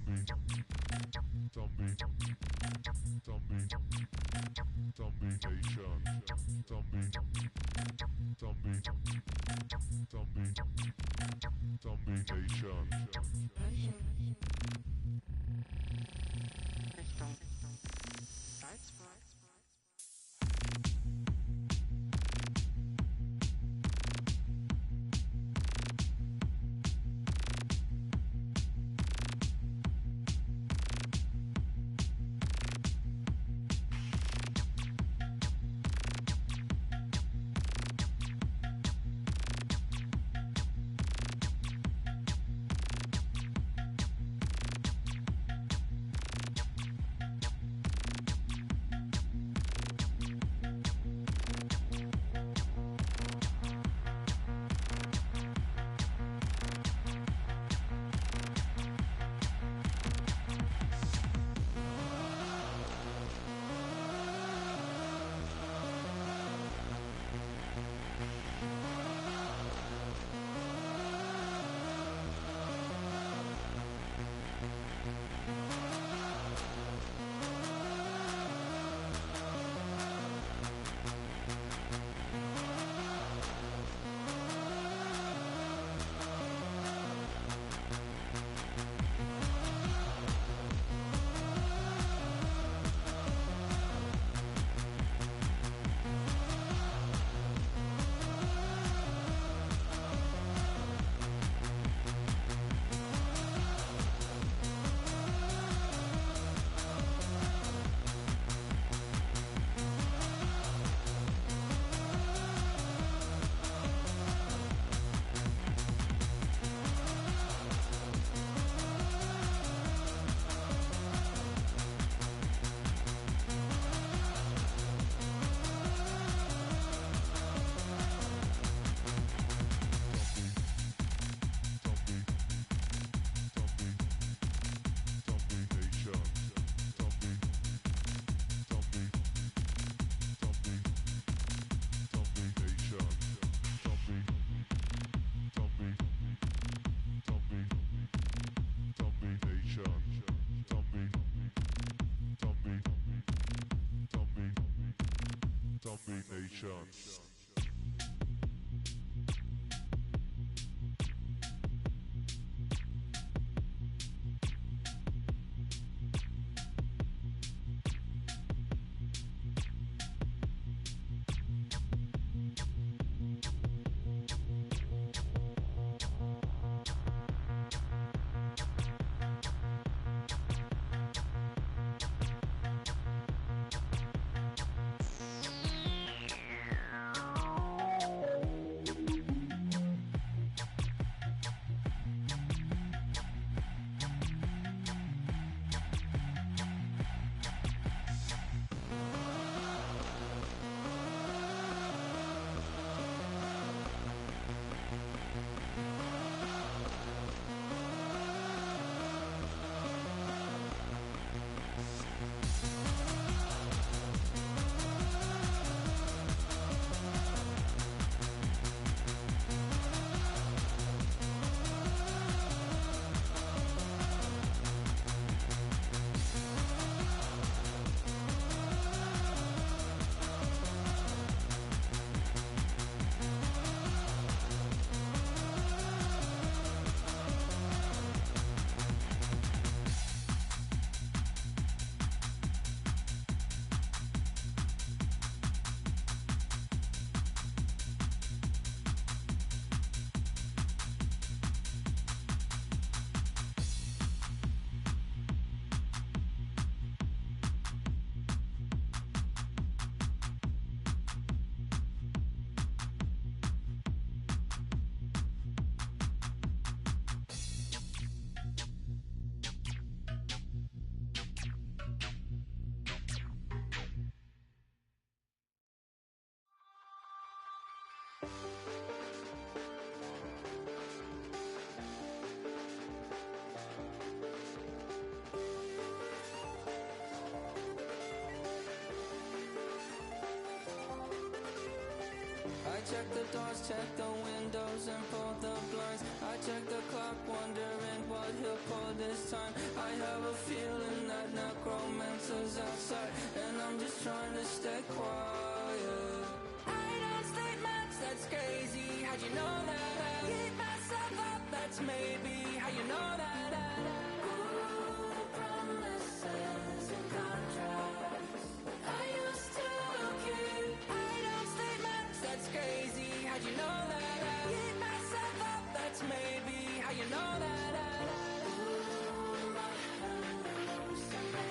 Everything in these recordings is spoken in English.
Zombie, zombie, zombie, zombie nation, zombie, zombie, zombie, zombie nation. Zombie, zombie, zombie, zombie nation, zombie, zombie, zombie, zombie nation. Richtung Salzburg. Zombie nation. check the doors, check the windows and pull the blinds. I check the clock, wondering what he'll pull this time. I have a feeling that necromancer's outside, and I'm just trying to stay quiet. I don't sleep much, that's crazy. How'd you know that? I keep myself up, that's maybe how you know that. Ooh, promises and contracts I used to keep. I don't sleep much, that's crazy. How'd you know that? I keep myself up, that's maybe how you know that. Ooh, my hallucination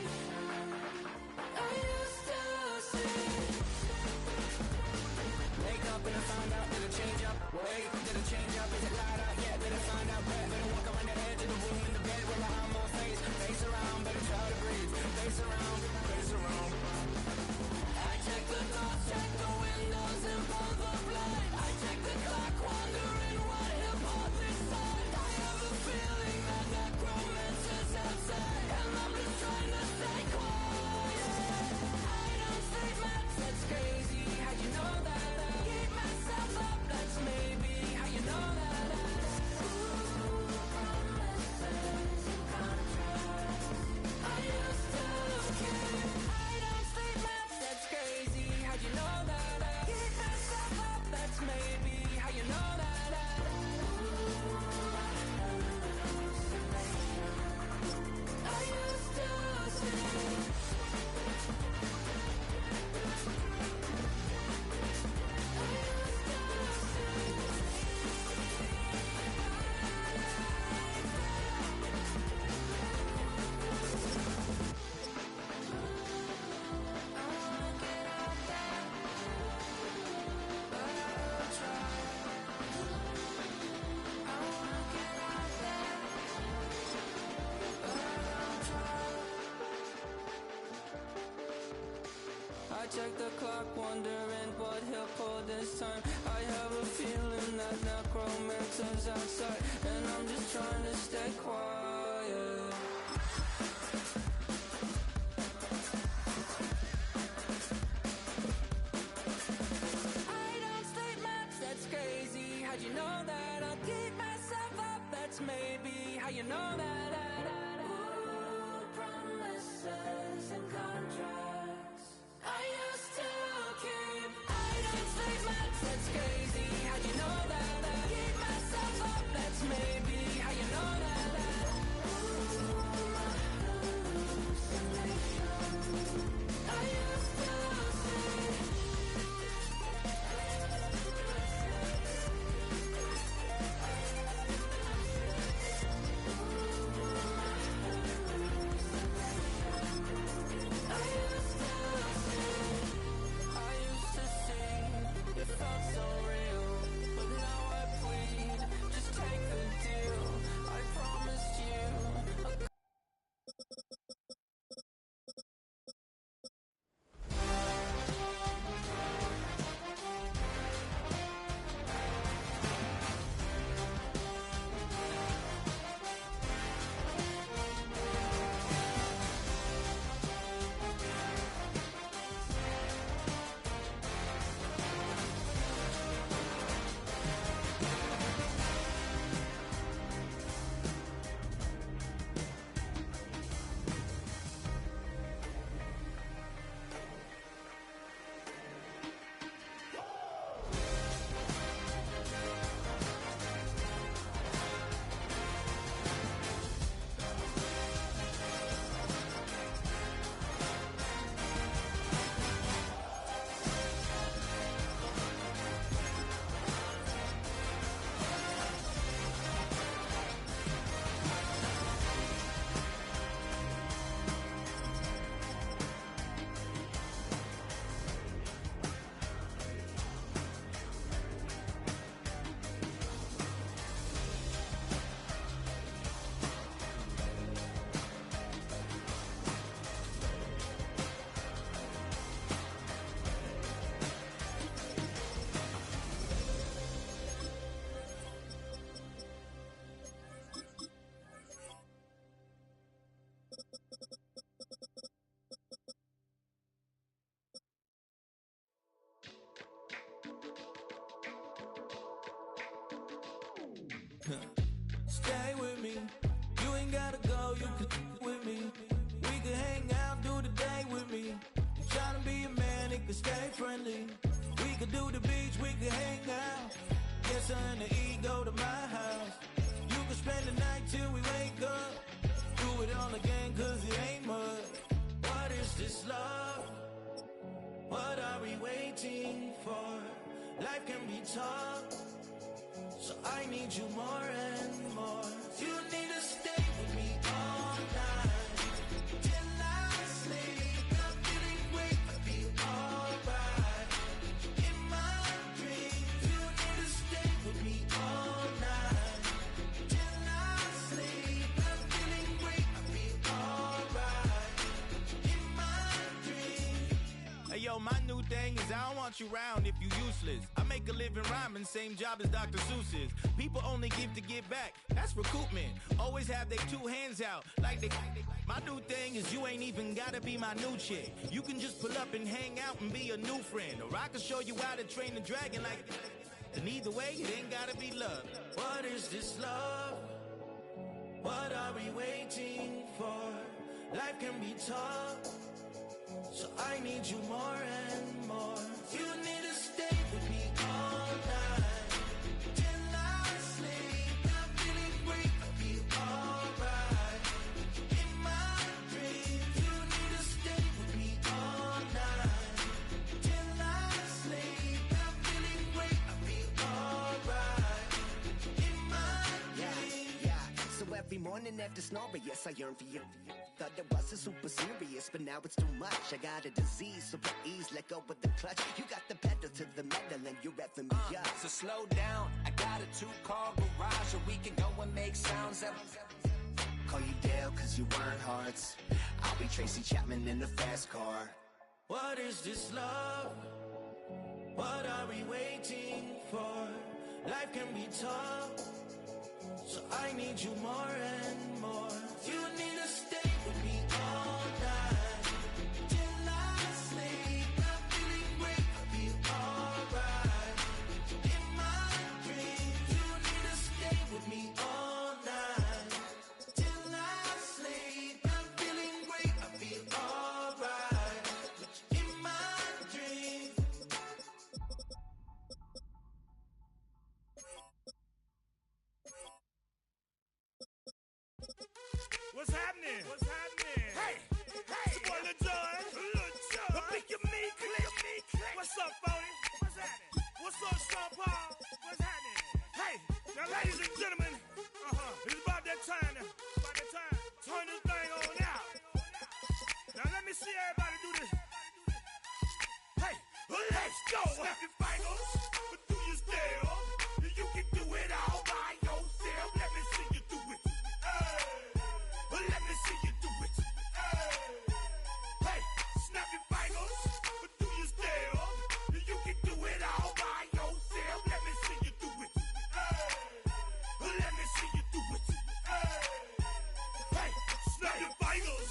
I used to see. Wake up and I found out, did it change up? Wait, did it change up? Is it light out? Yeah, did it find out? Better walk around the edge of the room in the bed where my arm on face. Face around, better try to breathe. Face around, face around. I check the doors, check the windows and pull the blind. I check the clock, wondering what he'll pull this time. I have a feeling that necromancer's outside, and I'm just trying to stay quiet. I don't sleep much, that's crazy. How'd you know that? I keep myself up, that's maybe how you know that. Ooh, promises and contracts I used to keep. I don't sleep much, that's crazy. How'd you know that? I keep myself up, that's maybe how you know that. Ooh, my hallucination I used to see. I check the clock, wondering what he'll pull this time. I have a feeling that necromancer's outside, and I'm just trying to stay quiet. I don't sleep much, that's crazy. How'd you know that? I'll keep myself up, that's maybe how you know that. Ooh, promises and contracts I used to keep. I don't sleep much, that's crazy. How'd you know that? I keep myself up, that's maybe how you know that. Ooh, my hallucination I used to see. Ooh, my hallucination I used ain't gotta go, you can with me. We can hang out, do the day with me. I'm trying to be a man, it can stay friendly. We could do the beach, we could hang out. Get her in the E, go to my house. You can spend the night till we wake up. Do it all again, cause it ain't much. What is this love? What are we waiting for? Life can be tough, so I need you more and more. You need to stay with me all night till I sleep. I'm feeling great, I feel alright. In my dreams, you need to stay with me all night till I sleep. I'm feeling great, I feel alright. In my dreams. Hey yo, my new thing is I don't want you round if you useless. I make a living rhyming, same job as Dr. Seuss's. People only give to get back, that's recoupment. Always have their two hands out, like they. My new thing is you ain't even gotta be my new chick. You can just pull up and hang out and be a new friend. Or I can show you how to train the dragon like. And either way, it ain't gotta be love. What is this love? What are we waiting for? Life can be tough, so I need you more and more. You need to stay with me all night till I sleep. I'm feeling great, I feel alright. In my dreams, you need to stay with me all night till I sleep. I'm feeling great, I feel alright. In my dreams. Yeah. So every morning after snoring, yes, I yearn for you. Thought it wasn't super serious, but now it's too much. I got a disease, so please let go of the clutch. You got the pedal to the metal and you're revving me up. So slow down, I got a 2-car garage, or we can go and make sounds up. Call you Dale cause you weren't hearts. I'll be Tracy Chapman in the fast car. What is this love? What are we waiting for? Life can be tough, so I need you more and more. You need to stay with me all night till I sleep. I'm feeling great, I feel alright. In my dreams, you need to stay with me all night till I sleep. I'm feeling great, I feel alright. In my dreams. What's happening? What's happening? Hey, it's your boy Lil Jon. Lil Jon. The Big Me Click. What's up, Phony? What's happening? What's up, Sean Paul? What's happening? Hey, now ladies and gentlemen, it's about that time. Turn this thing on out. Now let me see everybody do this. Hey, let's go. Snap your fingers, but do you still? You can do it all by yourself. Let me see you do it. Let me see you do it. Hey, snap your fingers, but do you still? You can do it all by yourself. Let me see you do it. Let me see you do it. Hey, snap your fingers,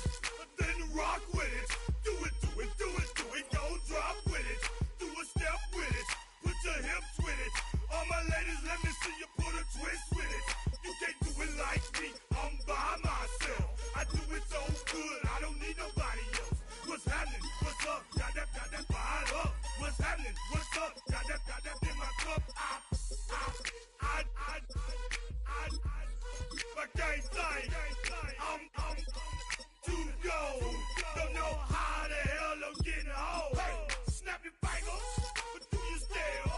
then rock with it. Do it, do it, do it, do it. Go drop with it. Do a step with it. Put your hips with it. All my ladies, let me see you put a twist with it. You can't do it like me. I'm by myself. I do it so good, I don't need nobody else. What's happening? What's up? Got that fired up. What's happening? What's up? Got that in my cup. My gang thing. I'm to go. Don't know how the hell I'm getting home. Hey, snap your fingers, but do you still?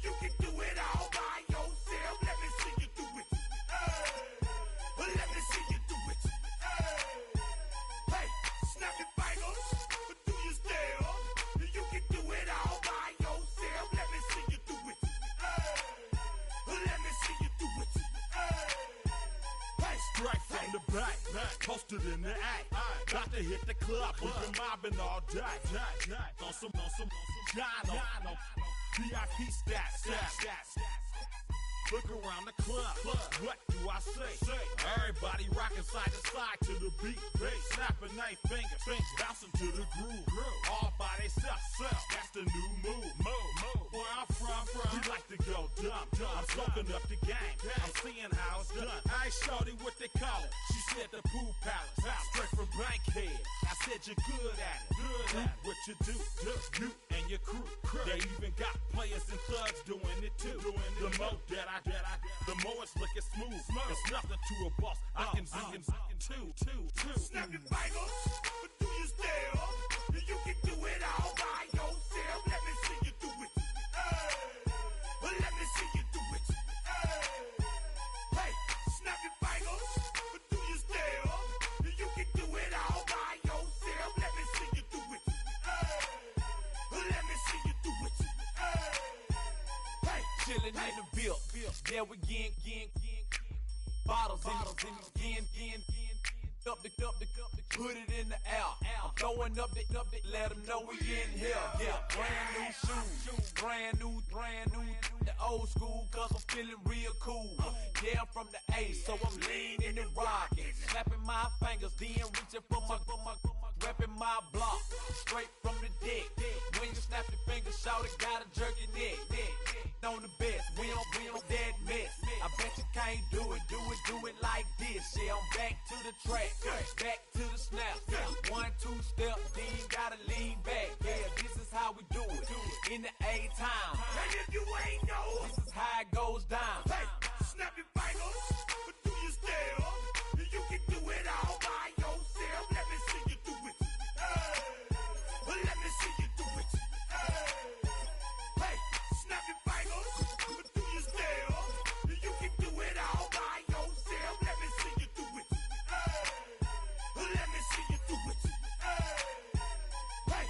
You can do it all by yourself. Let me see you do it. Let me see you do it. Hey, snap your fingers, but do you still? You can do it all by yourself. Let me see you do it. Let me see you do it. Hey, Straight from the back, posted in the act. Got to hit the club, we've been mobbing all day. On some Jono, VIP stats. Look around the club, what do I say? Everybody rocking side to side to the beat. Snapping their fingers, bouncing to the groove. All by themselves, that's the new move. Where I'm from, we like to go dumb. I'm soaking up the game, I'm seeing how it's done. I ain't shorty what they call it. She said the pool palace, straight from Bankhead. I said you're good at it, what you do, you and your crew. They even got players and thugs doing it too. The more that I, the more it's looking smooth. It's nothing to a boss. I can see him two. Snap your fingers, but do you still? You can do it all by yourself. Let me see you do it. Let me see you do it. Hey, snap your fingers, but do you still? You can do it all by yourself. Let me see you do it. Let me see you do it. Hey, Chillin' in the bill. Yeah, we again. Bottles in again. Up the put it in the air. I'm throwing up the, let them know we in here. Yeah, brand new shoes, brand new. The old school, cause I'm feeling real cool. Yeah, I'm from the A, so I'm leaning and rocking. Snapping my fingers, then reaching for my repping my block. Straight from the deck. When you snap your fingers, shout it, gotta jerk your neck. On the best, we don't that mess. I bet you can't do it like this. Yeah, I'm back to the track, back to the snap. 1, 2 step, then you gotta lean back. Yeah, this is how we do it in the A-time. and if you ain't know, This is how it goes down. hey, snap your fingers, but do you still? You can do it all by yourself. Let me see you do it. Let me see you do it. Hey, snap your fingers, but do you still? You can do it all by yourself. Let me see you do it. Let me see you do it. Hey.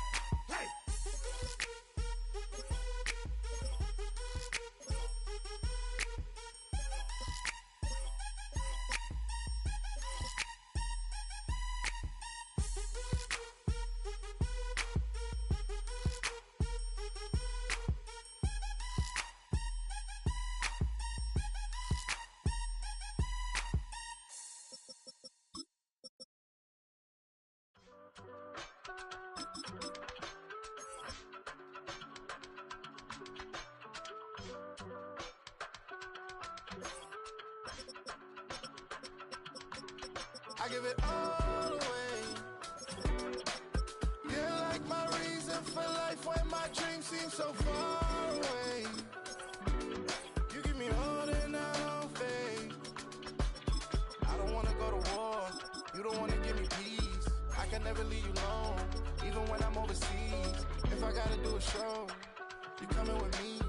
I give it all away. You're like my reason for life when my dreams seem so far away. You give me all and I don't fade. I don't wanna go to war. You don't wanna give me peace. I can never leave you alone, even when I'm overseas. If I gotta do a show, you coming with me.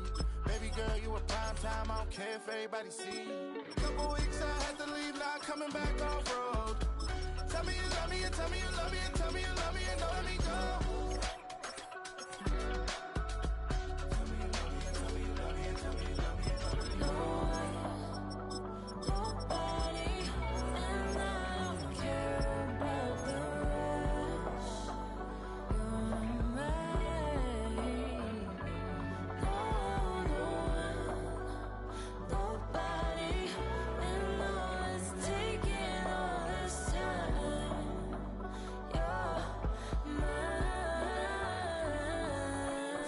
Baby girl, you a prime time. I don't care if everybody see. Couple weeks I had to leave, now coming back off road. Tell me you love me and tell me you love me and tell me you love me and don't let me go. Tell me you love me and tell me you love me and tell me you love me and don't let me go. Nobody, and I don't care about the rest. You're mine. Nobody, and all is taking all this time. You're mine.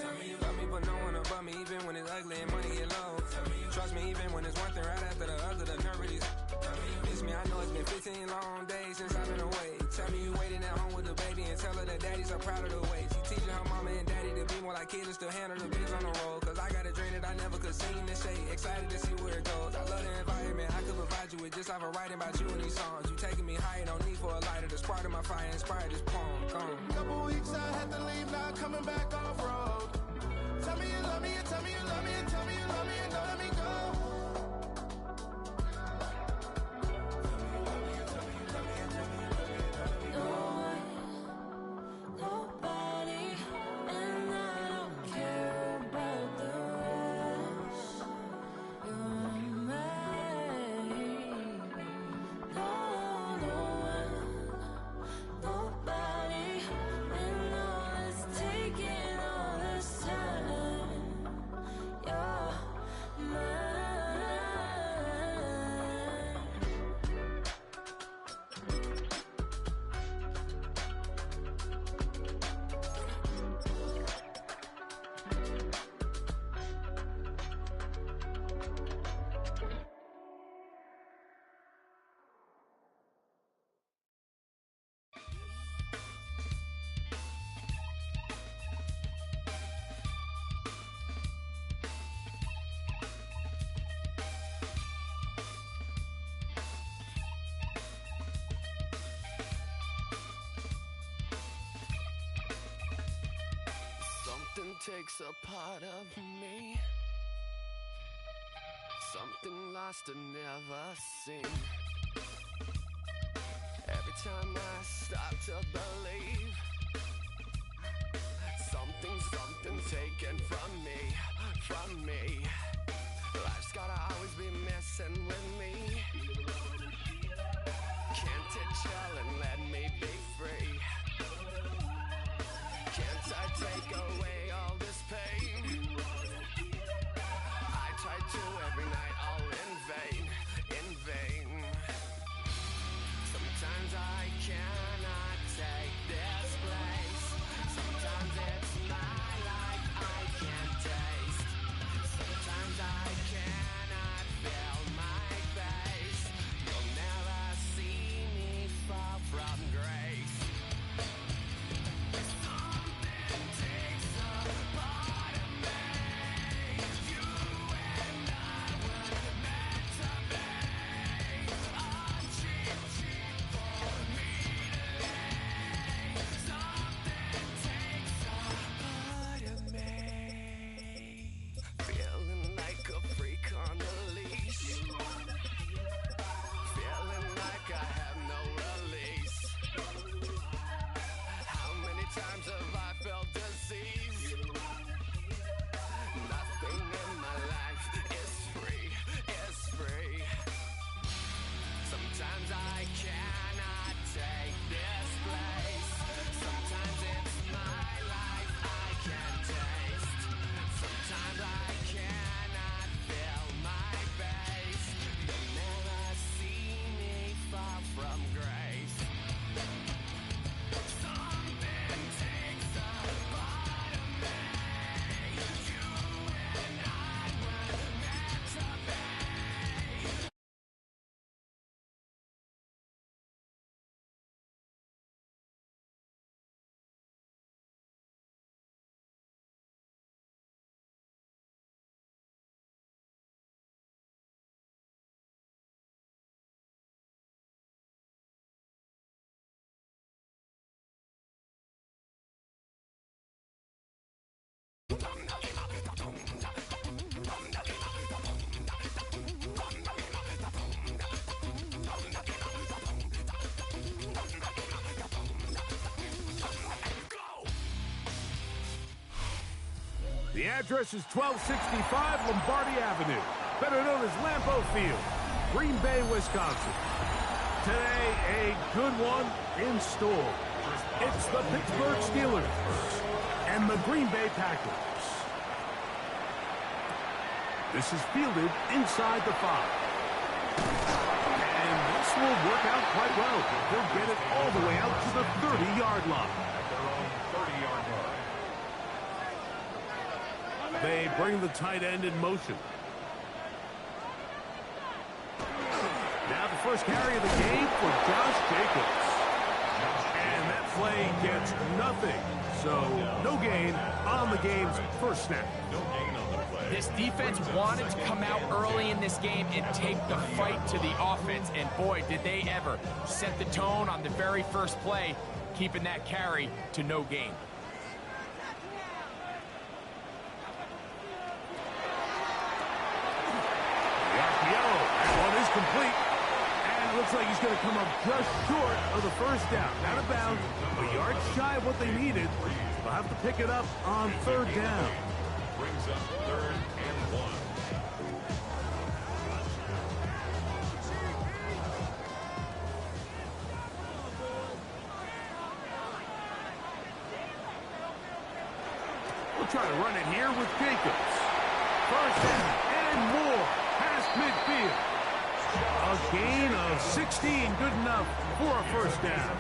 Tell me you love me, but no one above me, even when it's ugly and money get low. Trust me, even when it's one thing right after the other, the nerve really. Miss me, I know it's been 15 long days since I've been away. Tell me you waiting at home with the baby and tell her that daddy's so proud of the way. She teaching her mama and daddy to be more like kids and still handle the biz on the road. Cause I got a dream that I never could sing and say. Excited to see where it goes. I love the environment I could provide you with just off of writing about you in these songs. You taking me higher, no need for a lighter. The spark of my fire inspired this poem. Gone. Couple weeks I had to leave, now coming back off road. Tell me you love me and tell me you love me and tell me you love me and don't let me go. Nobody, and I don't care about the rest. You're mine. Nobody, and all is taking all takes a part of me. Something lost and never seen. Every time I start to believe, something taken from me. Life's gotta always be messing with me. Can't it chill and let me be free? Can't I take away all this pain? I try to every night, all in vain. Sometimes I cannot take this place. Sometimes it's my life I can't taste. Sometimes I cannot feel my face. You'll never see me fall from grace. Something takes a part of me. You and I were meant to be. I'm cheap for me to lay. Something takes a part of me. Feeling like a freak on a leash. Feeling like I have no release. How many times have I felt disease? Nothing in my life is free. Sometimes I cannot take this place. Sometimes it's my life I can't taste. Sometimes I cannot feel my face. You'll never see me fall from grace. Something takes a part of me. You and I were meant to be. The address is 1265 Lombardi Avenue, better known as Lambeau Field, Green Bay, Wisconsin. Today, a good one in store. It's the Pittsburgh Steelers and the Green Bay Packers. This is fielded inside the 5. And this will work out quite well. They'll get it all the way out to the 30-yard line. Their own 30-yard line. They bring the tight end in motion. Now the first carry of the game for Josh Jacobs. And that play gets nothing. So no gain on the game's first snap. No gain on the play. This defense wanted to come out early in this game and take the fight to the offense. And boy, did they ever set the tone on the very first play, keeping that carry to no gain. Complete, and it looks like he's going to come up just short of the first down. Out of bounds, a yard shy of what they needed. They'll have to pick it up on third down. Brings up 3rd and 1. We'll try to run it here with Jacobs. First down and more past midfield. A gain of 16, good enough for a first down.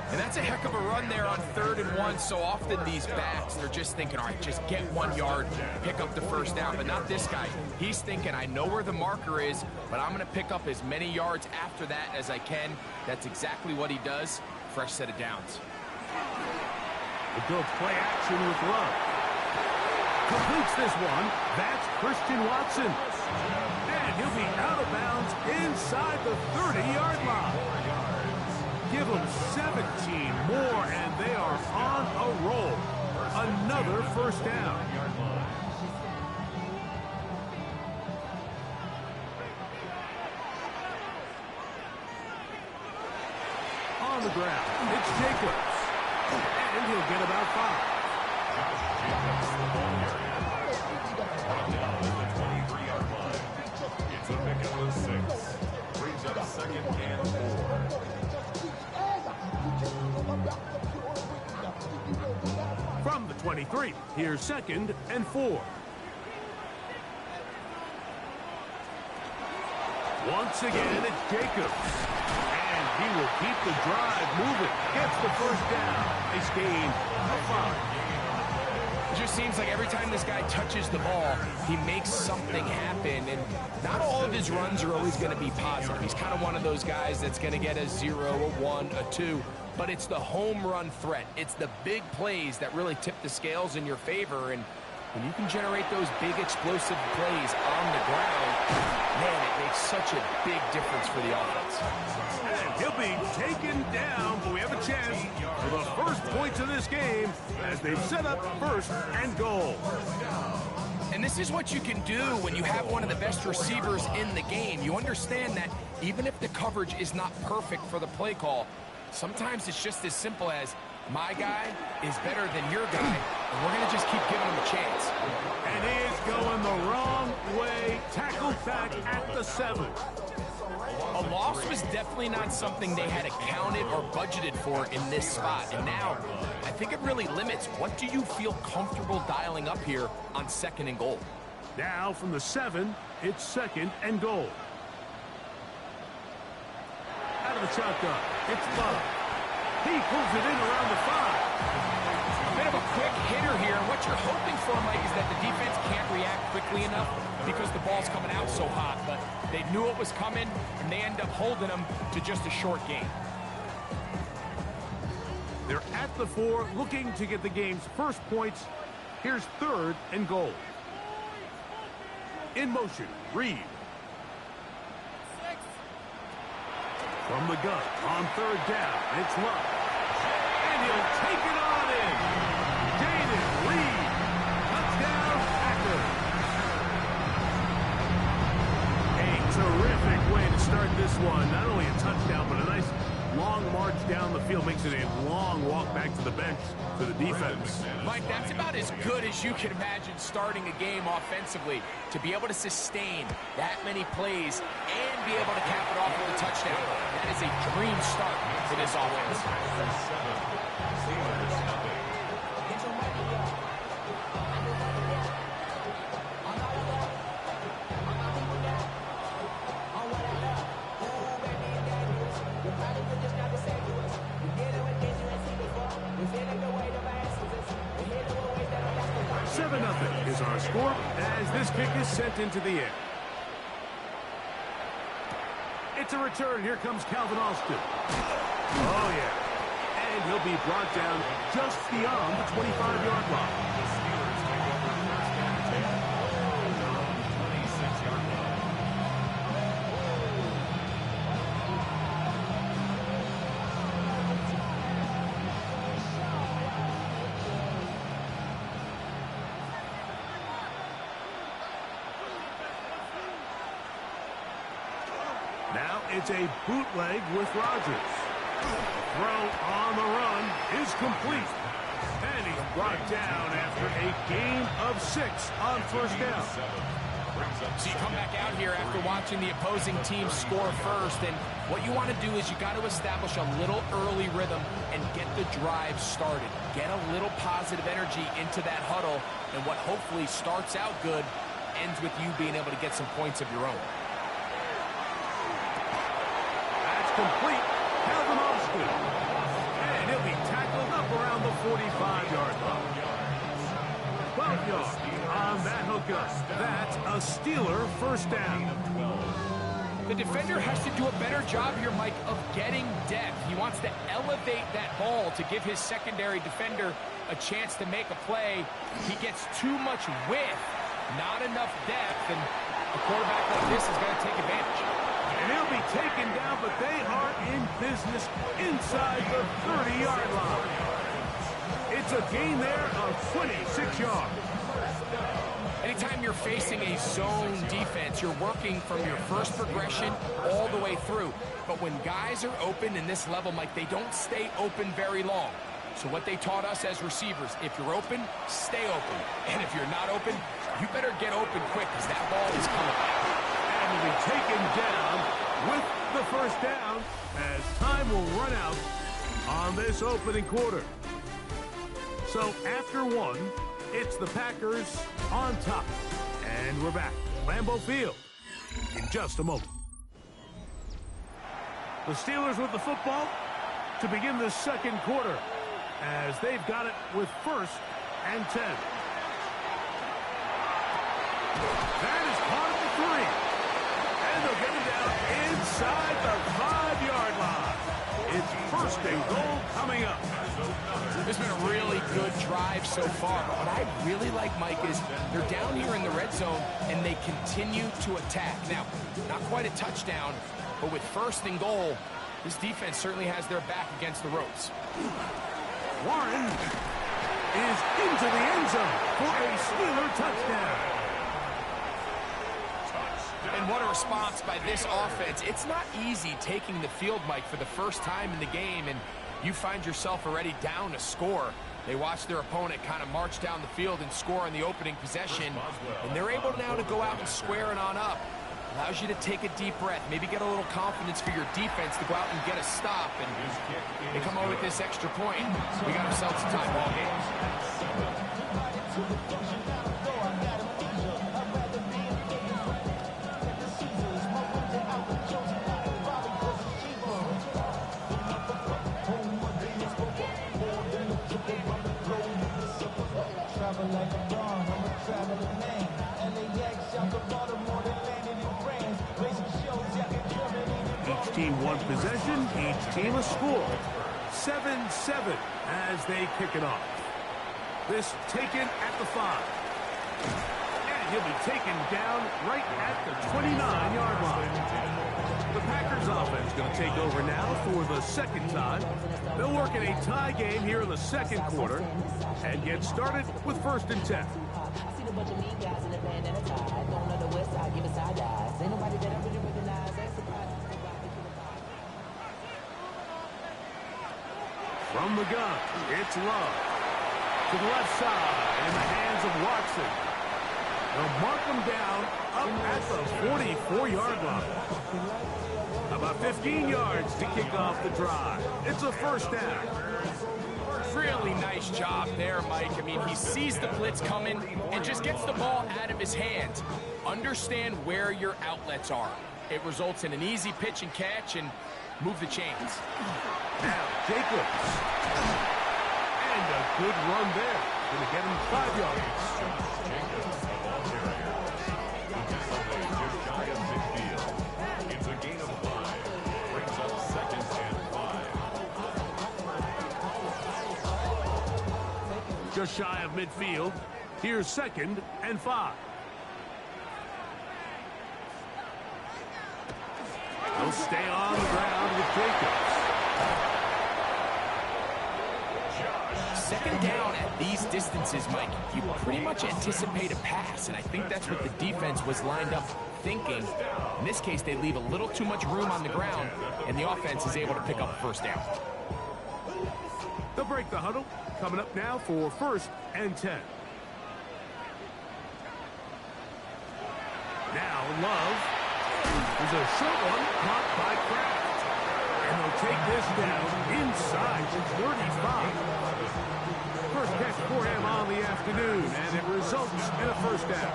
And that's a heck of a run there on 3rd and 1. So often these backs, they're just thinking, all right, just get 1 yard, pick up the first down. But not this guy. He's thinking, I know where the marker is, but I'm going to pick up as many yards after that as I can. That's exactly what he does. Fresh set of downs. The Bills play action with Love. Completes this one. That's Christian Watson. And he'll be out of bounds inside the 30-yard line. Give them 17 more, and they are on a roll. another first down. On the ground, it's Jacobs. And he'll get about 5. Brought down at the 23-yard line. It's a pickup of 6. Brings up 2nd and 4. From the 23, here's 2nd and 4. Once again, it's Jacobs. And he will keep the drive moving. Gets the first down. Nice gain of 5. It just seems like every time this guy touches the ball, he makes something happen. And not all of his runs are always going to be positive. He's kind of one of those guys that's going to get a 0, a 1, a 2. But it's the home run threat. It's the big plays that really tip the scales in your favor. And when you can generate those big explosive plays on the ground, man, it makes such a big difference for the offense. And he'll be taken down, but we have a chance for the first points of this game as they've set up 1st and goal. And this is what you can do when you have one of the best receivers in the game. You understand that even if the coverage is not perfect for the play call, sometimes it's just as simple as my guy is better than your guy, and we're going to just keep giving him a chance. And he is going the wrong way. Tackled back at the 7. A loss was definitely not something they had accounted or budgeted for in this spot. And now, I think it really limits what do you feel comfortable dialing up here on 2nd and goal. Now from the 7, it's 2nd and goal. Out of the shotgun, it's Love. He pulls it in around the 5. A bit of a quick hitter here. And what you're hoping for, Mike, is that the defense can't react quickly enough because the ball's coming out so hot. But they knew it was coming, and they end up holding them to just a short gain. They're at the 4, looking to get the game's first points. Here's 3rd and goal. In motion, Reed. From the gun, on 3rd down, it's Love. And he'll take it on in. Jaden Reed. Touchdown, Packers. A terrific way to start this one. Not only a touchdown, but a nice long march down the field. Makes it a long walk back to the bench for the defense. Mike, that's about as good as you can imagine starting a game offensively. To be able to sustain that many plays and be able to cap it off with a touchdown. That is a dream start for this offense. Is our score as this kick is sent into the air. It's a return. Here comes Calvin Austin. Oh, yeah. And he'll be brought down just beyond the 25-yard line. Now it's a bootleg with Rodgers. Throw on the run is complete. And he's brought down after a gain of 6 on 1st down. So you come back out here after watching the opposing team score first, and what you want to do is you got to establish a little early rhythm and get the drive started. Get a little positive energy into that huddle, and what hopefully starts out good ends with you being able to get some points of your own. Complete. Calvin Austin. And he'll be tackled up around the 45-yard line. 12 yards on that hookup. That's a Steeler first down. The defender has to do a better job here, Mike, of getting depth. He wants to elevate that ball to give his secondary defender a chance to make a play. He gets too much width, not enough depth, and a quarterback like this is going to take advantage. And he'll be taken down, but they are in business inside the 30-yard line. It's It's a gain there of 26 yards. Anytime you're facing a zone defense, you're working from your first progression all the way through. But when guys are open in this level, Mike, they don't stay open very long. So what they taught us as receivers, if you're open, stay open. And if you're not open, you better get open quick because that ball is coming. And will be taken down with the first down as time will run out on this opening quarter. So after one, it's the Packers on top. And we're back. Lambeau Field in just a moment. The Steelers with the football to begin the second quarter as they've got it with 1st and 10. That is caught at the 3. And they'll get it down inside the 5-yard line. It's 1st and goal coming up. It's been a really good drive so far. But what I really like, Mike, is they're down here in the red zone, and they continue to attack. Now, not quite a touchdown, but with 1st and goal, this defense certainly has their back against the ropes. Warren is into the end zone for a Steeler touchdown. And what a response by this offense. It's not easy taking the field, Mike, for the first time in the game, and you find yourself already down a score. They watch their opponent kind of march down the field and score on the opening possession, and they're able now to go out and square it on up. Allows you to take a deep breath, maybe get a little confidence for your defense to go out and get a stop, and they come over with this extra point. We got ourselves a tie ball game. Each team one possession, each team a score. 7-7 as they kick it off. This taken at the 5. And he'll be taken down right at the 29-yard line. The Packers offense going to take over now for the second time. They'll work in a tie game here in the second quarter and get started with 1st and 10. From the gun, it's Love. To the left side, in the hands of Watson. They'll mark him down up at the 44-yard line. About 15 yards to kick off the drive. It's a 1st down. Really nice job there, Mike. I mean, he sees the blitz coming and just gets the ball out of his hands. Understand where your outlets are. It results in an easy pitch and catch and move the chains. Now, Jacobs. And a good run there. Going to get him 5 yards. It's a gain of 5. Brings up 2nd and 5. Just shy of midfield. Here's 2nd and 5. He'll stay on the ground with Jacobs. 2nd down at these distances, Mike, you pretty much anticipate a pass, and I think that's what the defense was lined up thinking. In this case, they leave a little too much room on the ground, and the offense is able to pick up a 1st down. They'll break the huddle. Coming up now for 1st and 10. Now Love. There's a short one caught by Kraft. And they'll take this down inside the 35. First catch for him on the afternoon, and it results in a 1st down.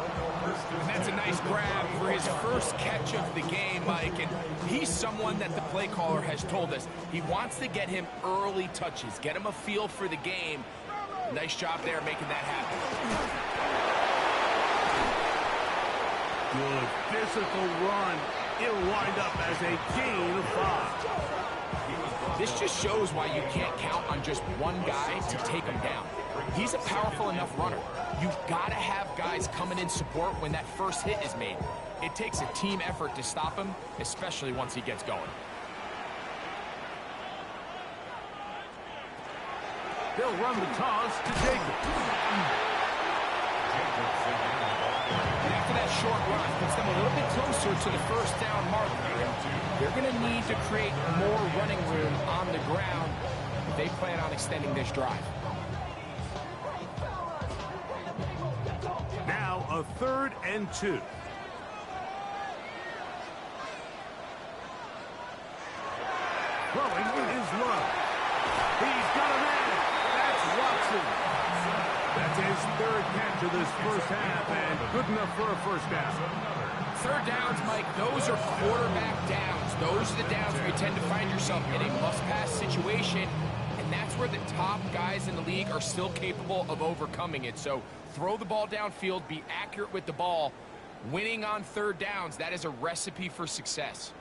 And that's a nice grab for his first catch of the game, Mike. And he's someone that the play caller has told us he wants to get him early touches, get him a feel for the game. Nice job there making that happen. Good physical run. It'll wind up as a gain of 5. This just shows why you can't count on just one guy to take him down. He's a powerful enough runner. You've got to have guys coming in support when that first hit is made. It takes a team effort to stop him, especially once he gets going. They'll run the toss to Jacobs. And after that short run, puts them a little bit closer to the first down marker. They're going to need to create more running room on the ground if they plan on extending this drive. Now a 3rd and 2. Throwing is Love. He's got a man. That's Watson. That's his 3rd catch of this first half, and good enough for a first down. 3rd downs, Mike, those are quarterback downs. Those are the downs where you tend to find yourself in a must-pass situation, and that's where the top guys in the league are still capable of overcoming it. So throw the ball downfield, be accurate with the ball. Winning on 3rd downs, that is a recipe for success.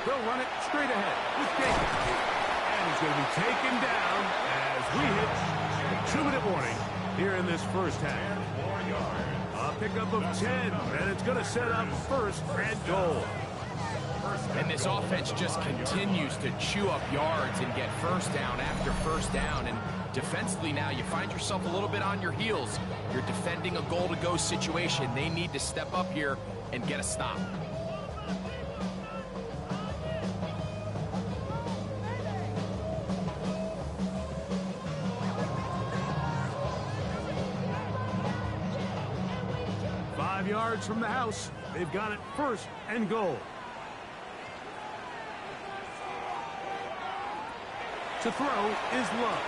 They'll run it straight ahead with Jacobs. And he's going to be taken down as we hit a 2-minute warning here in this first half. A pickup of 10, and it's going to set up 1st and goal. And this offense just continues to chew up yards and get first down after first down. And defensively now, you find yourself a little bit on your heels. You're defending a goal-to-go situation. They need to step up here and get a stop. Yards from the house. They've got it 1st and goal. To throw is Love.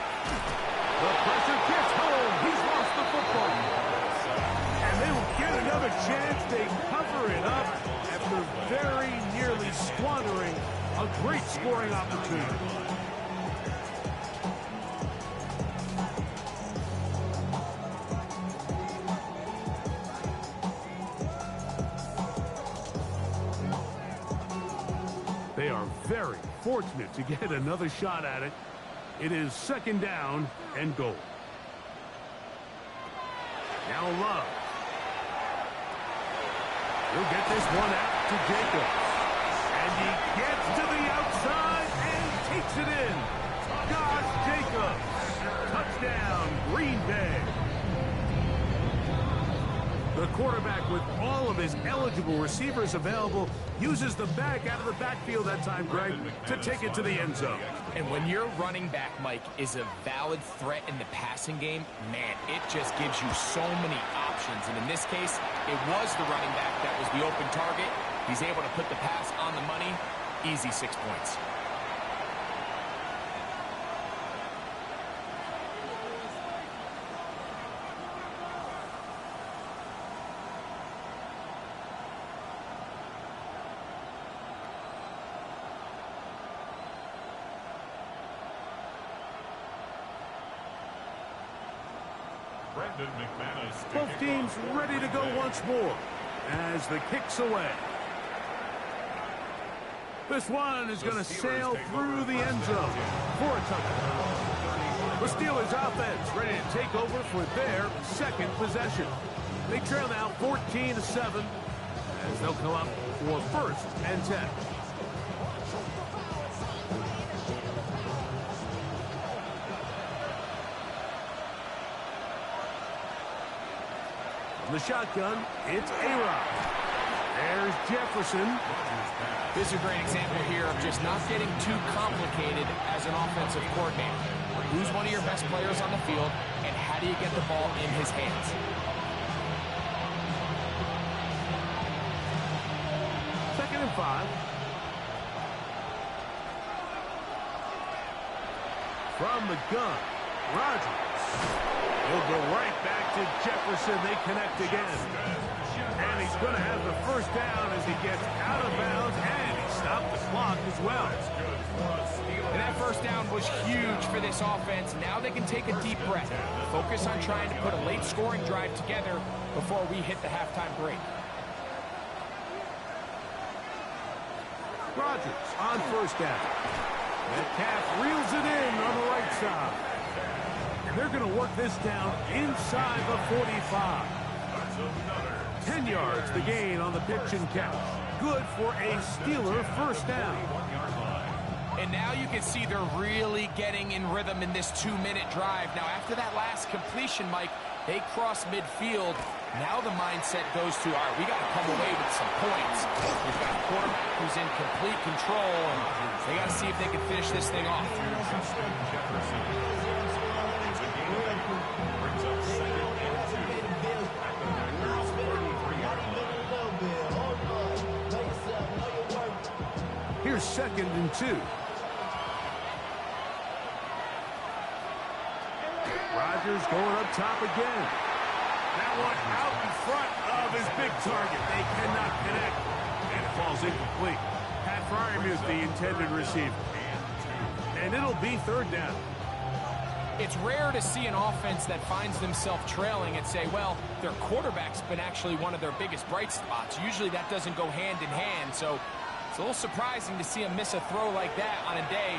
The pressure gets home. He's lost the football. And they will get another chance. They cover it up after very nearly squandering a great scoring opportunity. They are very fortunate to get another shot at it. It is 2nd down and goal. Now Love. He'll get this one out to Jacobs. And he gets to the outside and takes it in. Josh Jacobs. Touchdown, Green Bay. The quarterback, with all of his eligible receivers available, uses the back out of the backfield that time, Greg, to take it to the end zone. And when your running back, Mike, is a valid threat in the passing game, man, it just gives you so many options. And in this case, it was the running back that was the open target. He's able to put the pass on the money. Easy 6 points. Both teams ready to go once more as the kick's away. This one is going to sail through the end zone for a touchdown. The Steelers offense ready to take over for their 2nd possession. They trail now 14-7 as they'll come up for 1st and 10. From the shotgun, it's A-Rod. There's Jefferson. This is a great example here of just not getting too complicated as an offensive coordinator. Who's one of your best players on the field, and how do you get the ball in his hands? Second and 5. From the gun, Rodgers. He'll go right back to Jefferson. They connect again. And he's going to have the first down as he gets out of bounds, and he stopped the clock as well. And that first down was huge for this offense. Now they can take a deep breath. Focus on trying to put a late scoring drive together before we hit the halftime break. Rodgers on first down. Metcalf reels it in on the right side. They're going to work this down inside the 45. 10 yards the gain on the pitch and catch. Good for a Steeler first down. And now you can see they're really getting in rhythm in this 2-minute drive. Now, after that last completion, Mike, they cross midfield. Now the mindset goes to, all right, we got to come away with some points. We've got a quarterback who's in complete control, and they got to see if they can finish this thing off. Here's 2nd and 2. Rodgers going up top again. That one out in front of his big target. They cannot connect. And it falls incomplete. Pat Freiermuth, the intended receiver. And it'll be 3rd down. It's rare to see an offense that finds themselves trailing and say, well, their quarterback's been actually one of their biggest bright spots. Usually that doesn't go hand in hand, so it's a little surprising to see him miss a throw like that on a day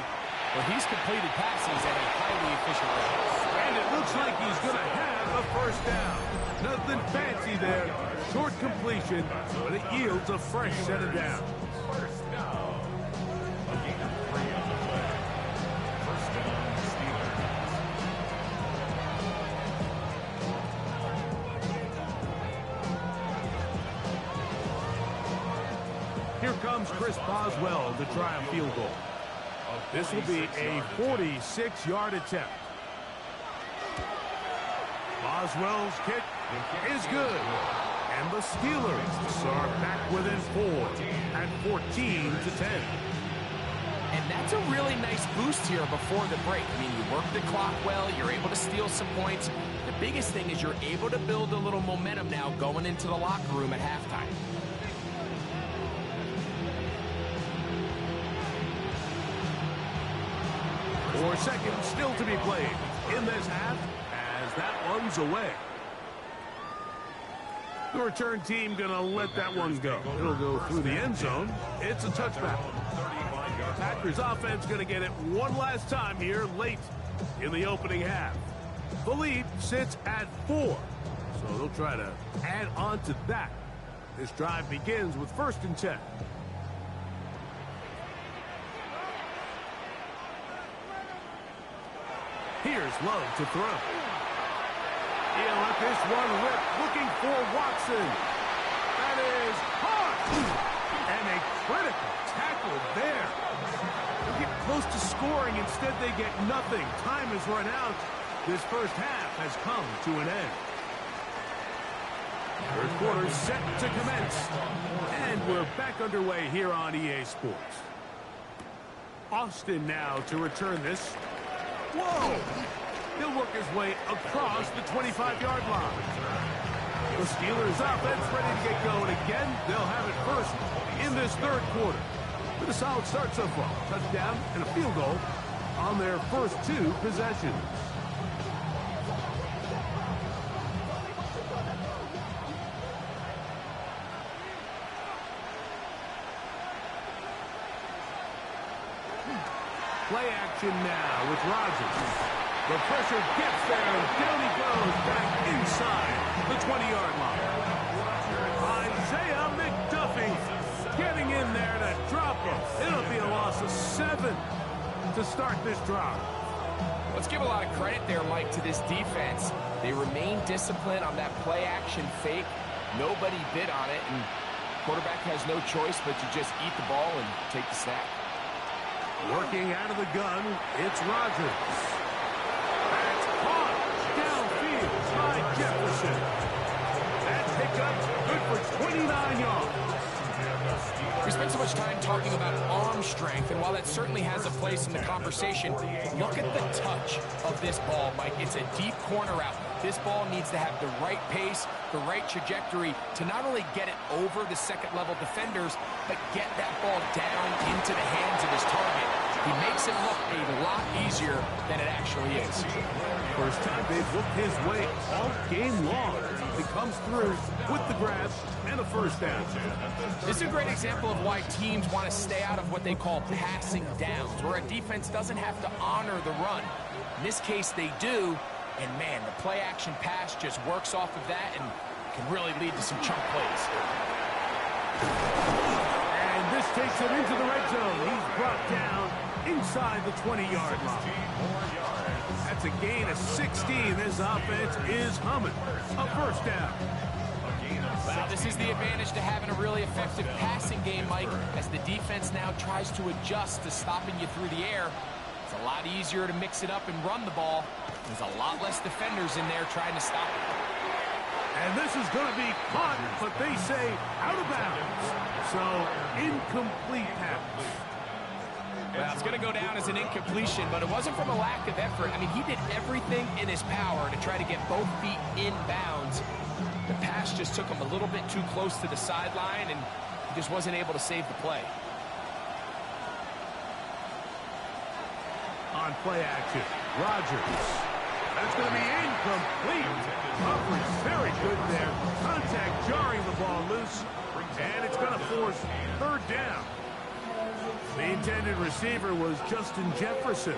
where he's completed passes at a highly efficient rate. And it looks like he's going to have a first down. Nothing fancy there. Short completion, but it yields a fresh set of downs. First down. A gain of 3 on the play. First down, Steelers. Here comes Chris Boswell to try a field goal. This will be a 46-yard attempt. Boswell's kick is good. And the Steelers are back within 4 at 14-10. And that's a really nice boost here before the break. I mean, you work the clock well, you're able to steal some points. The biggest thing is you're able to build a little momentum now going into the locker room at halftime. 4 seconds still to be played in this half as that one's away. The return team going to let that one go. It'll go through the end zone. It's a touchback. Packers offense going to get it one last time here late in the opening half. The lead sits at 4, so they'll try to add on to that. This drive begins with 1st and 10. Here's Love to throw. He'll let this one rip, looking for Watson. That is hard. And a critical tackle there. They get close to scoring. Instead, they get nothing. Time has run out. This first half has come to an end. Third quarter set to commence. And we're back underway here on EA Sports. Austin now to return this. Whoa! He'll work his way across the 25-yard line. The Steelers offense ready to get going again. They'll have it first in this third quarter. With a solid start so far. Touchdown and a field goal on their first 2 possessions. Play action now with Rodgers. The pressure gets there, and down he goes back inside the 20-yard line. Isaiah McDuffie getting in there to drop him. It'll be a loss of 7 to start this drive. Let's give a lot of credit there, Mike, to this defense. They remain disciplined on that play action fake. Nobody bid on it, and quarterback has no choice but to just eat the ball and take the snap. Working out of the gun, it's Rodgers. That's caught downfield by Jefferson. That pickup good for 29 yards. We spent so much time talking about arm strength, and while that certainly has a place in the conversation, look at the touch of this ball, Mike. It's a deep corner route. This ball needs to have the right pace, the right trajectory to not only get it over the second-level defenders, but get that ball down into the hands of his target. He makes it look a lot easier than it actually is. First time they've looked his way all game long. He comes through with the grab and a first down. This is a great example of why teams want to stay out of what they call passing downs, where a defense doesn't have to honor the run. In this case, they do, And man, the play action pass just works off of that and can really lead to some chunk plays. And this takes him into the red zone. He's brought down inside the 20-yard line. That's a gain of 16. This offense is humming. A first down. Well, this is the advantage to having a really effective passing game, Mike, as the defense now tries to adjust to stopping you through the air. It's a lot easier to mix it up and run the ball. There's a lot less defenders in there trying to stop it. And this is going to be caught, but they say out of bounds. So, incomplete pass. Well, it's going to go down as an incompletion, but it wasn't from a lack of effort. I mean, he did everything in his power to try to get both feet in bounds. The pass just took him a little bit too close to the sideline, and he just wasn't able to save the play. On play action, Rodgers. That's going to be incomplete. Coverage very good there. Contact jarring the ball loose, and it's going to force third down. The intended receiver was Justin Jefferson,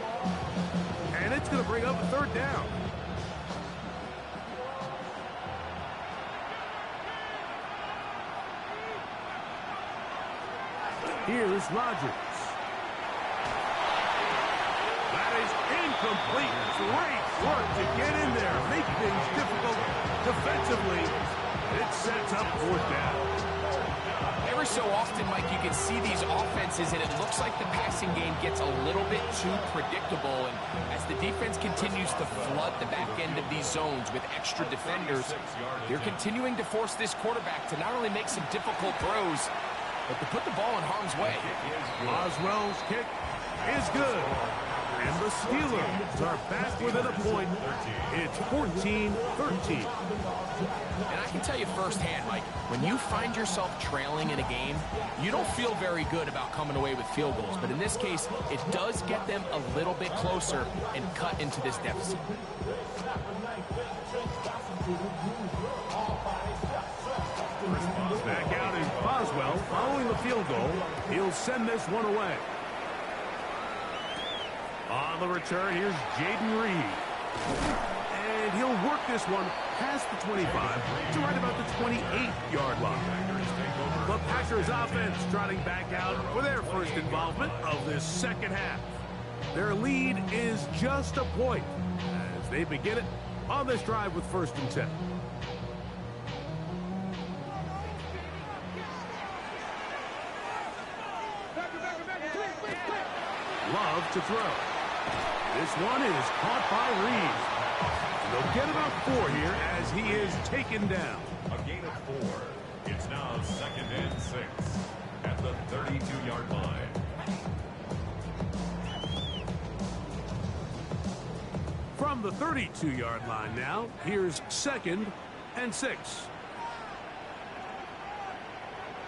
and it's going to bring up a third down. Here's Rodgers. That is incomplete. Great work to get in there, make things difficult defensively. It sets up fourth down. Every so often, Mike, you can see these offenses, and it looks like the passing game gets a little bit too predictable. And as the defense continues to flood the back end of these zones with extra defenders, they're continuing to force this quarterback to not only make some difficult throws, but to put the ball in harm's way. Oswell's kick is good. And the Steelers are back within a point. It's 14-13. And I can tell you firsthand, Mike, when you find yourself trailing in a game, you don't feel very good about coming away with field goals. But in this case, it does get them a little bit closer and cut into this deficit. Back out is Boswell following the field goal. He'll send this one away. On the return, here's Jaden Reed. And he'll work this one past the 25 to right about the 28-yard line. The Packers offense trotting back out for their first involvement of this second half. Their lead is just a point as they begin it on this drive with 1st and 10. Love to throw. This one is caught by Reed. They'll get about 4 here as he is taken down. A gain of 4. It's now 2nd and 6 at the 32-yard line. From the 32-yard line now, here's 2nd and 6.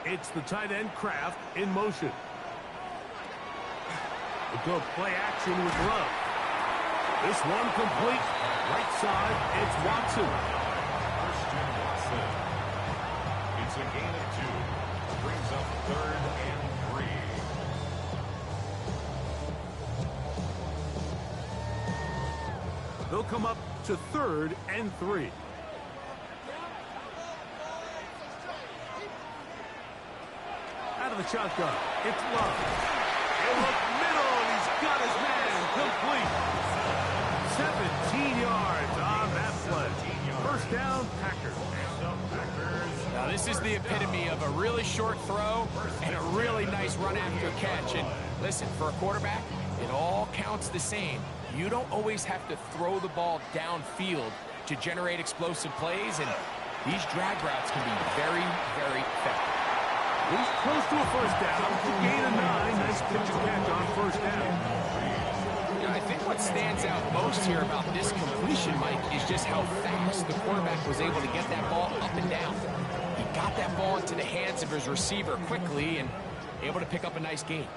It's the tight end Kraft in motion. A good play action with Love. This one complete. Right side, it's Watson. Christian Watson. It's a gain of 2. Brings up 3rd and 3. They'll come up to 3rd and 3. Out of the shotgun, it's Love. He'll look middle, and he's got his man complete. 17 yards on that play. First down, Packers. Now, this is the epitome of a really short throw and a really nice run after catch. And listen, for a quarterback, it all counts the same. You don't always have to throw the ball downfield to generate explosive plays, and these drag routes can be very, very effective. He's close to a first down. Gain of 9. Nice pitch and catch on first down. I think what stands out most here about this completion, Mike, is just how fast the quarterback was able to get that ball up and down. He got that ball into the hands of his receiver quickly and able to pick up a nice gain.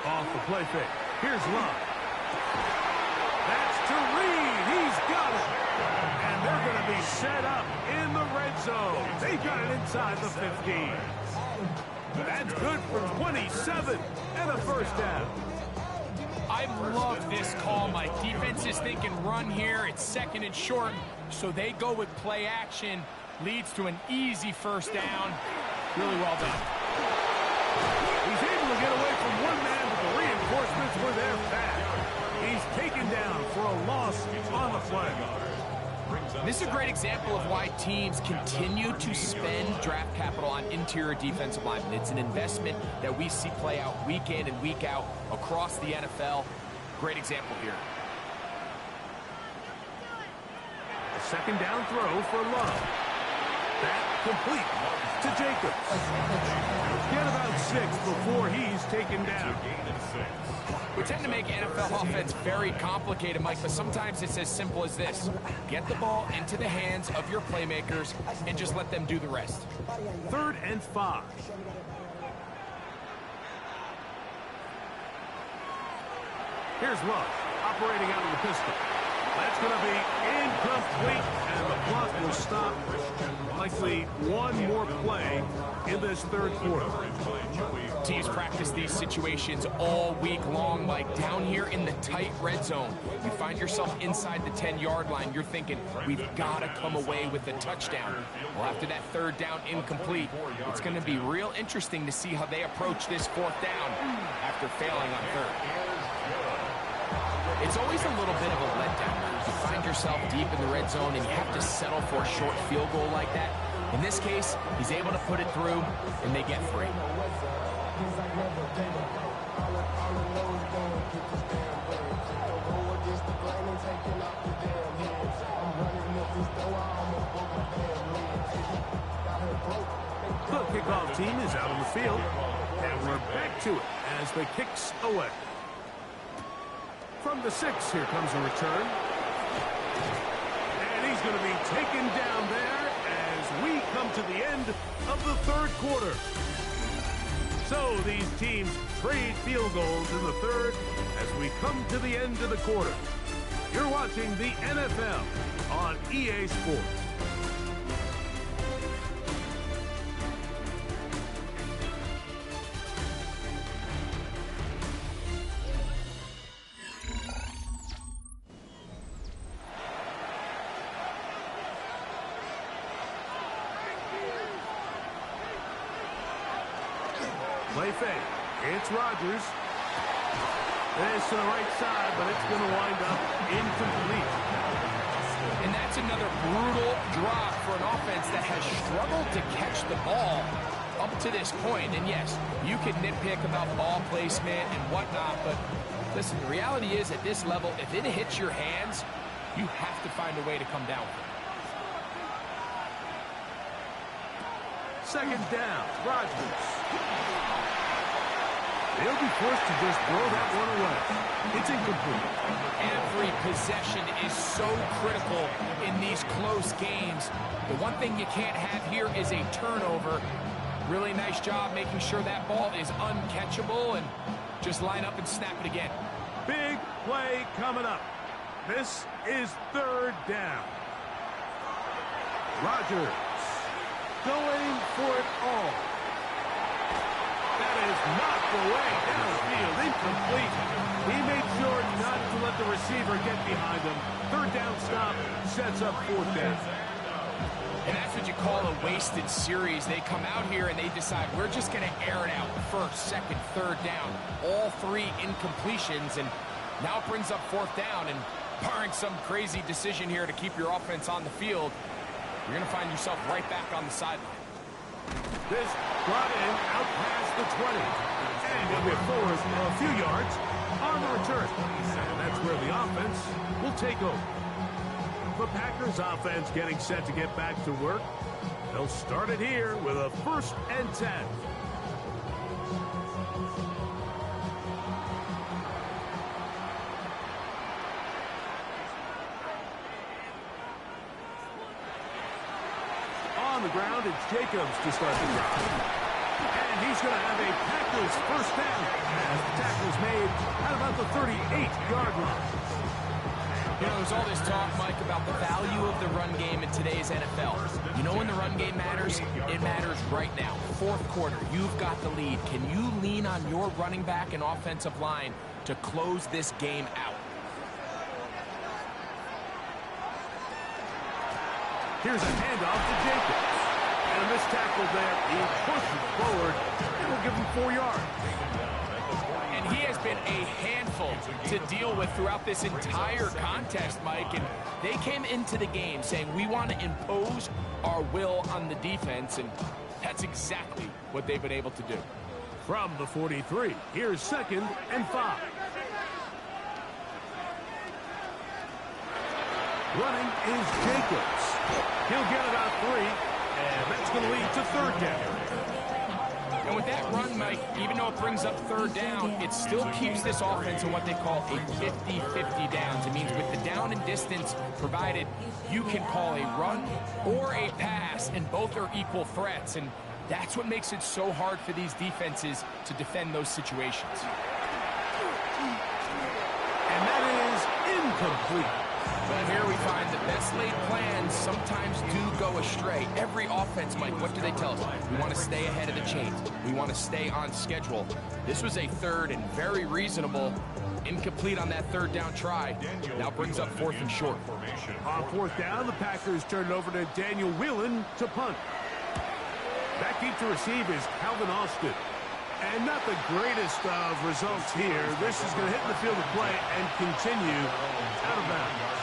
Off the play fake. Here's Love. That's to Reed. He's got it. And they're going to be set up in the red zone. They got it inside the 15. That's good for 27 and a first down. I I love this call, Mike. Defense is thinking run here. It's second and short, so they go with play action. Leads to an easy first down. Really well done. He's able to get away from one man, but the reinforcements were there fast. He's taken down for a loss on the play. This is a great example of why teams continue to spend draft capital on interior defensive linemen. It's an investment that we see play out week in and week out across the NFL. Great example here. A second down throw for Love. That complete to Jacobs. Get about 6 before he's taken down. We tend to make NFL offense very complicated, Mike, but sometimes it's as simple as this. Get the ball into the hands of your playmakers and just let them do the rest. 3rd and 5. Here's Love, operating out of the pistol. That's going to be incomplete, and the clock will stop. Likely one more play in this 3rd quarter. Teams practice these situations all week long, Mike. Down here in the tight red zone, you find yourself inside the 10-yard line. You're thinking, we've got to come away with a touchdown. Well, after that 3rd down incomplete, it's going to be real interesting to see how they approach this 4th down after failing on 3rd. It's always a little bit of a letdown. You find yourself deep in the red zone and you have to settle for a short field goal like that. In this case, he's able to put it through, and they get 3. The kickoff team is out on the field, and we're back to it as the kicks away. From the 6, here comes a return. And he's going to be taken down there as we come to the end of the 3rd quarter. So these teams trade field goals in the 3rd as we come to the end of the quarter. You're watching the NFL on EA Sports. Play fake. It's Rodgers. This to the right side, but it's going to wind up incomplete. And that's another brutal drop for an offense that has struggled to catch the ball up to this point. And yes, you can nitpick about ball placement and whatnot, but listen, the reality is at this level, if it hits your hands, you have to find a way to come down with it. 2nd down, Rodgers. They'll be forced to just throw that one away. It's incomplete. Every possession is so critical in these close games. The one thing you can't have here is a turnover. Really nice job making sure that ball is uncatchable and just line up and snap it again. Big play coming up. This is 3rd down. Rodgers going for it all. That is knocked away downfield, incomplete. He made sure not to let the receiver get behind him. 3rd down stop sets up 4th down. And that's what you call a wasted series. They come out here and they decide we're just going to air it out. 1st, 2nd, 3rd down. All 3 incompletions, and now it brings up 4th down. And barring some crazy decision here to keep your offense on the field, you're going to find yourself right back on the sideline. This brought in out past the 20. And it'll be forward a few yards on the return. And that's where the offense will take over. The Packers offense getting set to get back to work. They'll start it here with a 1st and 10. On the ground, it's Jacobs to start the drive. And he's going to have a Packers 1st down as the tackle's made at about the 38-yard line. You know, there's all this talk, Mike, about the value of the run game in today's NFL. You know when the run game matters? It matters right now. 4th quarter, you've got the lead. Can you lean on your running back and offensive line to close this game out. Here's a handoff to Jacobs. And a missed tackle there. He pushes forward. It will give him 4 yards. And he has been a handful to deal with throughout this entire contest, Mike. And they came into the game saying, we want to impose our will on the defense. And that's exactly what they've been able to do. From the 43, here's 2nd and 5. Running is Jacobs. He'll get about 3, and that's going to lead to 3rd down. And with that run, Mike, even though it brings up 3rd down, it still keeps this offense in what they call a 50-50 downs. It means with the down and distance provided, you can call a run or a pass, and both are equal threats. And that's what makes it so hard for these defenses to defend those situations. And that is incomplete. Well, here we find the best laid plans sometimes do go astray. Every offense, Mike, what do they tell us? We want to stay ahead of the chains. We want to stay on schedule. This was a 3rd and very reasonable. Incomplete on that 3rd down try. Now brings up 4th and short. On 4th down, the Packers turn it over to Daniel Whelan to punt. Back deep to receive is Calvin Austin. And not the greatest of results here. This is going to hit the field of play and continue out of bounds.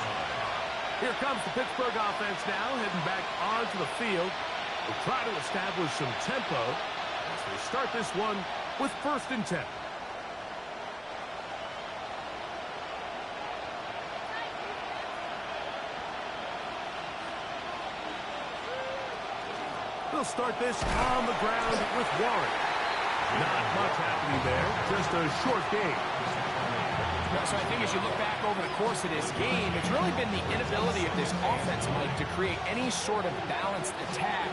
Here comes the Pittsburgh offense now, heading back onto the field. They'll try to establish some tempo as they start this one with 1st and 10. They'll start this on the ground with Warren. Not much happening there, just a short game. So I think as you look back over the course of this game, it's really been the inability of this offense, Mike, to create any sort of balanced attack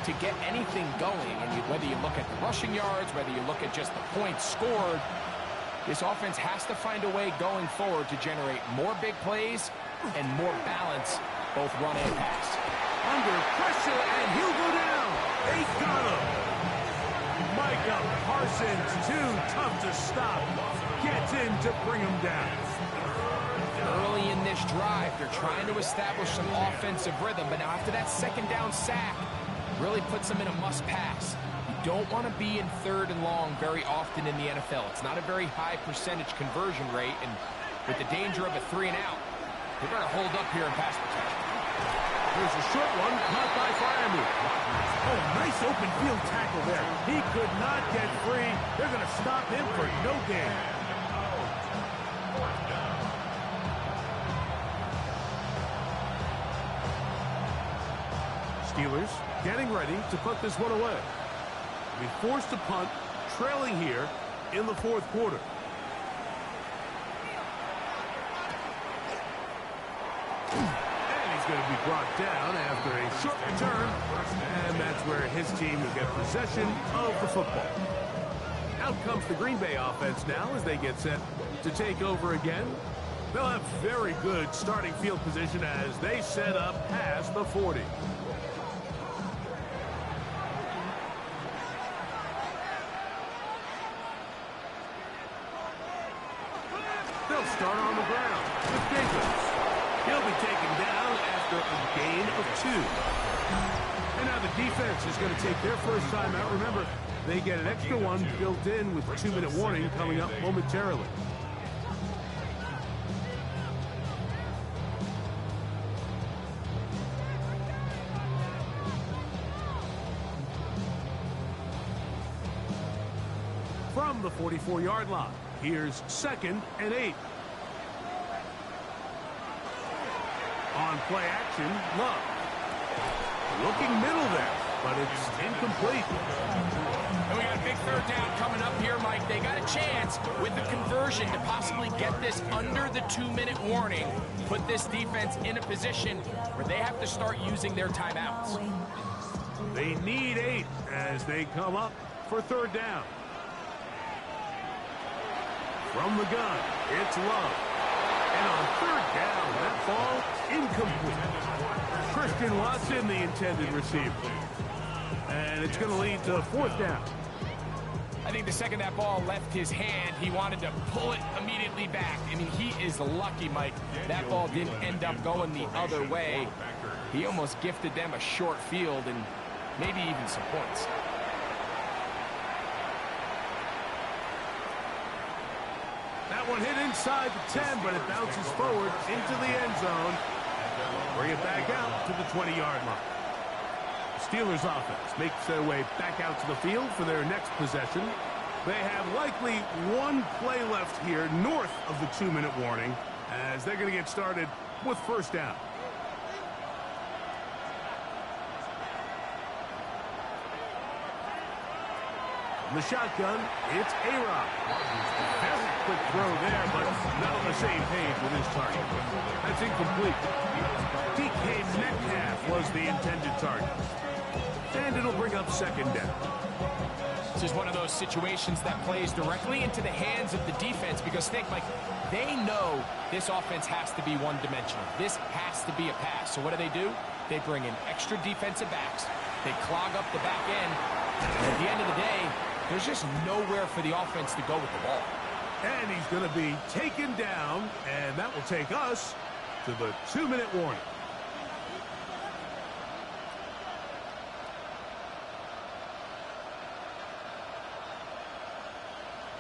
to get anything going. And whether you look at the rushing yards, whether you look at just the points scored, this offense has to find a way going forward to generate more big plays and more balance, both run and pass. Under pressure, and he'll go down. They got him. Micah Parsons, too tough to stop. Gets in to bring him down. Early in this drive, they're trying to establish some offensive rhythm, but now after that 2nd down sack, really puts them in a must-pass. You don't want to be in 3rd and long very often in the NFL. It's not a very high percentage conversion rate, and with the danger of a 3 and out, they're going to hold up here in pass protection. Here's a short one, caught by Fryermuth. Oh, nice open field tackle there. He could not get free. They're going to stop him for no gain. Steelers getting ready to put this one away. Be forced to punt, trailing here in the 4th quarter. Going to be brought down after a short return, and that's where his team will get possession of the football. Out comes the Green Bay offense now as they get set to take over again. They'll have very good starting field position as they set up past the 40. They'll start on the ground with Jacobs. He'll be taken down after a gain of 2. And now the defense is going to take their first time out. Remember, they get an extra one built in with a 2-minute warning coming up momentarily. From the 44-yard line, here's 2nd and 8. On play action, Love. Looking middle there, but it's incomplete. And we got a big 3rd down coming up here, Mike. They got a chance with the conversion to possibly get this under the 2-minute warning, put this defense in a position where they have to start using their timeouts. They need 8 as they come up for 3rd down. From the gun, it's Love. And on 3rd down, that ball incomplete. Christian Watson, the intended receiver. And it's going to lead to 4th down. I think the second that ball left his hand, he wanted to pull it immediately back. I mean, he is lucky, Mike. That ball didn't end up going the other way. He almost gifted them a short field and maybe even some points. That one hit inside the 10, but it bounces forward into the end zone. Bring it back out to the 20-yard line. Steelers offense makes their way back out to the field for their next possession. They have likely one play left here north of the 2-minute warning as they're going to get started with first down. The shotgun, it's A-Rod. Very quick throw there, but not on the same page with his target. That's incomplete. DK Metcalf was the intended target. And it'll bring up second down. This is one of those situations that plays directly into the hands of the defense because think, like, they know this offense has to be one-dimensional. This has to be a pass. So what do? They bring in extra defensive backs. They clog up the back end. And at the end of the day, there's just nowhere for the offense to go with the ball. And he's going to be taken down, and that will take us to the 2-minute warning.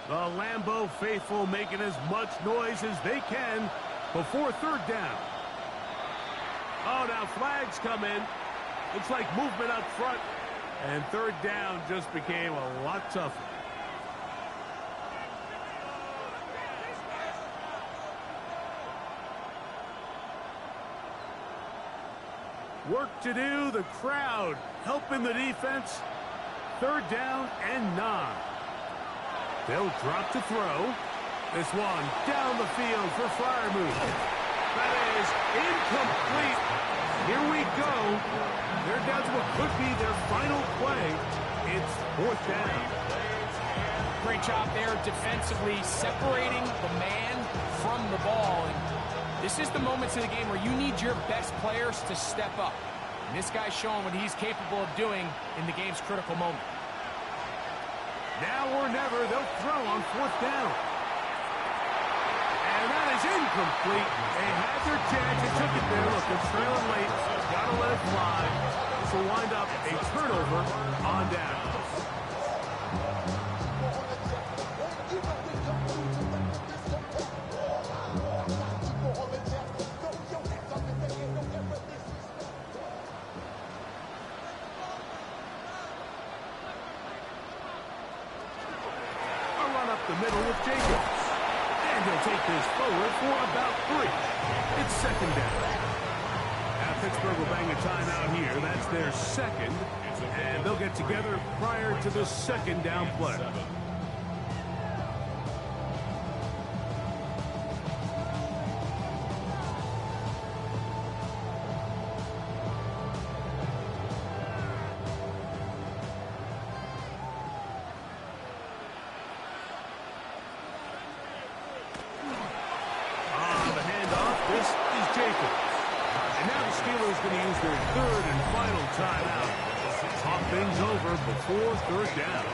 The Lambeau faithful making as much noise as they can before third down. Oh, now flags come in. Looks like movement up front. And third down just became a lot tougher. Work to do. The crowd helping the defense. Third down and 9. They'll drop to throw. This one down the field for Freiermuth. That is incomplete. Here we go. They're down to what could be their final play. It's fourth down. Great job there defensively, separating the man from the ball. And this is the moments of the game where you need your best players to step up. And this guy's showing what he's capable of doing in the game's critical moment. Now or never, they'll throw on fourth down. And that is incomplete. They had their chance. They took it there. Look, they're trailing late. Got to let it fly. This will wind up a turnover on down. The middle with Jacobs. And he'll take this forward for about 3. It's second down. Now Pittsburgh will bang a timeout here. That's their second. And they'll get together prior to the second down play. Before third down.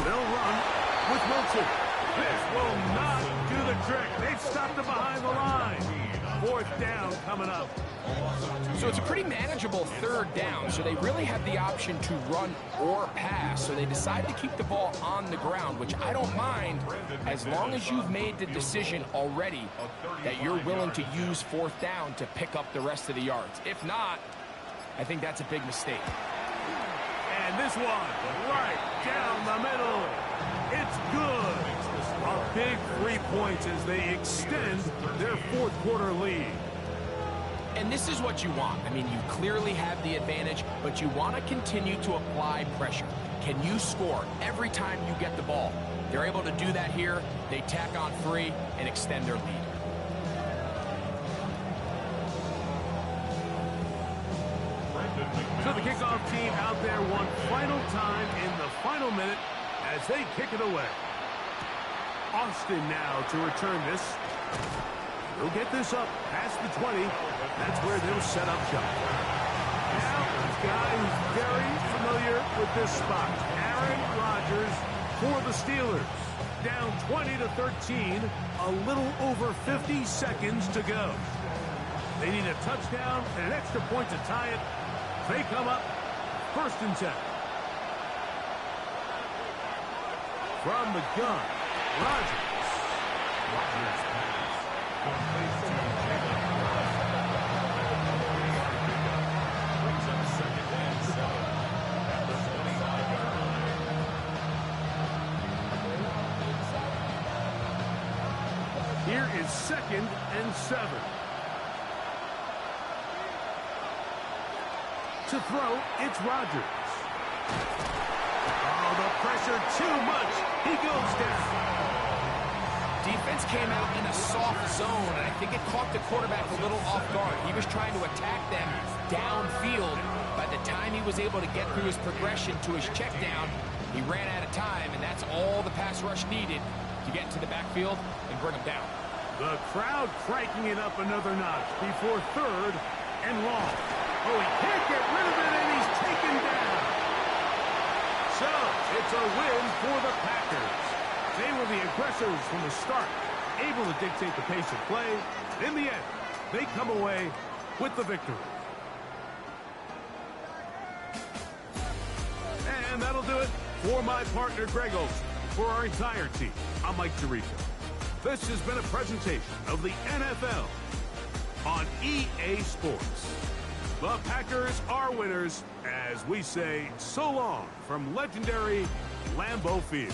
They'll run with Wilson. This will not do the trick. They've stopped it behind the line. Fourth down coming up. So it's a pretty manageable third down, so they really have the option to run or pass. So they decide to keep the ball on the ground, which I don't mind as long as you've made the decision already that you're willing to use fourth down to pick up the rest of the yards. If not, I think that's a big mistake. And this one right down the middle. It's good. A big 3 points as they extend their fourth quarter lead. And this is what you want. I mean, you clearly have the advantage, but you want to continue to apply pressure. Can you score every time you get the ball? They're able to do that here. They tack on 3 and extend their lead. there one final time in the final minute as they kick it away. Austin now to return this. He'll get this up past the 20. That's where they'll set up shop. Now, this guy who's very familiar with this spot, Aaron Rodgers for the Steelers. Down 20-13, a little over 50 seconds to go. They need a touchdown and an extra point to tie it. They come up 1st and 10. From the gun, Rodgers. Here is 2nd and 7. To throw, it's Rodgers. Oh, the pressure too much. He goes down. Defense came out in a soft zone, and I think it caught the quarterback a little off guard. He was trying to attack them downfield. By the time he was able to get through his progression to his check down, he ran out of time, and that's all the pass rush needed to get into the backfield and bring him down. The crowd cranking it up another notch before 3rd and long. Oh, he can't get rid of it, and he's taken down. So, it's a win for the Packers. They were the aggressors from the start, able to dictate the pace of play. In the end, they come away with the victory. And that'll do it for my partner, Greg Olson. For our entire team, I'm Mike Tirico. This has been a presentation of the NFL on EA Sports. The Packers are winners as we say so long from legendary Lambeau Field.